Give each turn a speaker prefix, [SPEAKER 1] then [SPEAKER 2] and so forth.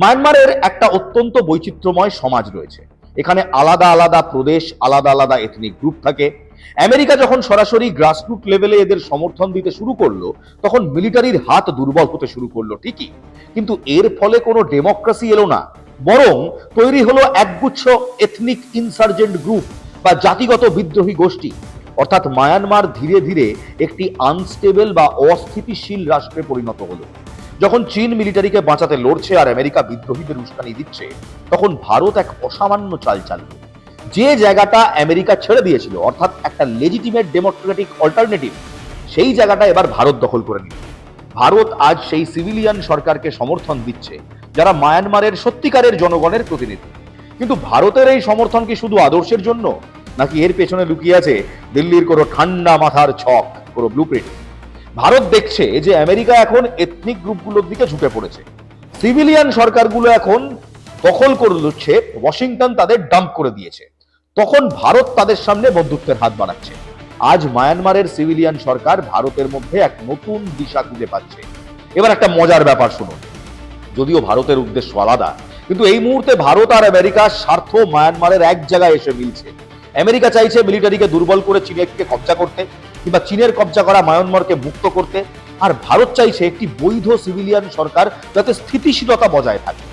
[SPEAKER 1] মায়ানমারের একটা অত্যন্ত বৈচিত্র্যময় সমাজ রয়েছে। এখানে আলাদা আলাদা প্রদেশ, আলাদা আলাদা এথনিক গ্রুপ থাকে। আমেরিকা যখন সরাসরি গ্রাসরুট লেভেলে এদের সমর্থন দিতে শুরু করলো, তখন মিলিটারির হাত দুর্বল হতে শুরু করলো ঠিকই, কিন্তু এর ফলে কোনো ডেমোক্রেসি এলো না। বরং তৈরি হলো একগুচ্ছ এথনিক ইনসার্জেন্ট গ্রুপ বা জাতিগত বিদ্রোহী গোষ্ঠী। অর্থাৎ মায়ানমার ধীরে ধীরে একটি আনস্টেবল বা অস্থিতিশীল রাষ্ট্রে পরিণত হলো। যখন চীন মিলিটারিকে বাঁচাতে লড়ছে আর আমেরিকা বিদ্রোহীদের উস্কানি দিচ্ছে, তখন ভারত এক অসামান্য চাল চালল। যে জায়গাটা আমেরিকা ছেড়ে দিয়েছিল, অর্থাৎ একটা লেজিটিমেট ডেমোক্রেটিক অল্টারনেটিভ, সেই জায়গাটা এবার ভারত দখল করে নিল। ভারত আজ সেই সিভিলিয়ান সরকারকে সমর্থন দিচ্ছে যারা মায়ানমারের সত্যিকারের জনগণের প্রতিনিধি। কিন্তু ভারতের এই সমর্থন কি শুধু আদর্শের জন্য, নাকি এর পেছনে লুকিয়ে আছে দিল্লির কোনো ঠান্ডা মাথার ছক, কোনো ব্লুপ্রিন্ট? ভারত দেখছে যে আমেরিকা এখন এথনিক গ্রুপগুলোর দিকে ঝুঁকে পড়েছে, সিভিলিয়ান সরকারগুলো এখন দখল করে নিচ্ছে, ওয়াশিংটন তাদের ডাম্প করে দিয়েছে। তখন ভারত তাদের সামনে বন্ধুত্বের হাত বাড়াচ্ছে। আজ মায়ানমারের সিভিলিয়ান সরকার ভারতের মধ্যে এক নতুন দিশা খুঁজে পাচ্ছে। এবার একটা মজার ব্যাপার শুনুন। যদিও ভারতের উদ্দেশ্য আলাদা, কিন্তু এই মুহূর্তে ভারত আর আমেরিকার স্বার্থ মায়ানমারের এক জায়গায় এসে মিলছে। আমেরিকা চাইছে মিলিটারিকে দুর্বল করে চীনকে কবজা করতে, কিংবা চীনের কবজা করা মায়ানমারকে মুক্ত করতে। আর ভারত চাইছে একটি বৈধ সিভিলিয়ান সরকার যাতে স্থিতিশীলতা বজায় থাকে।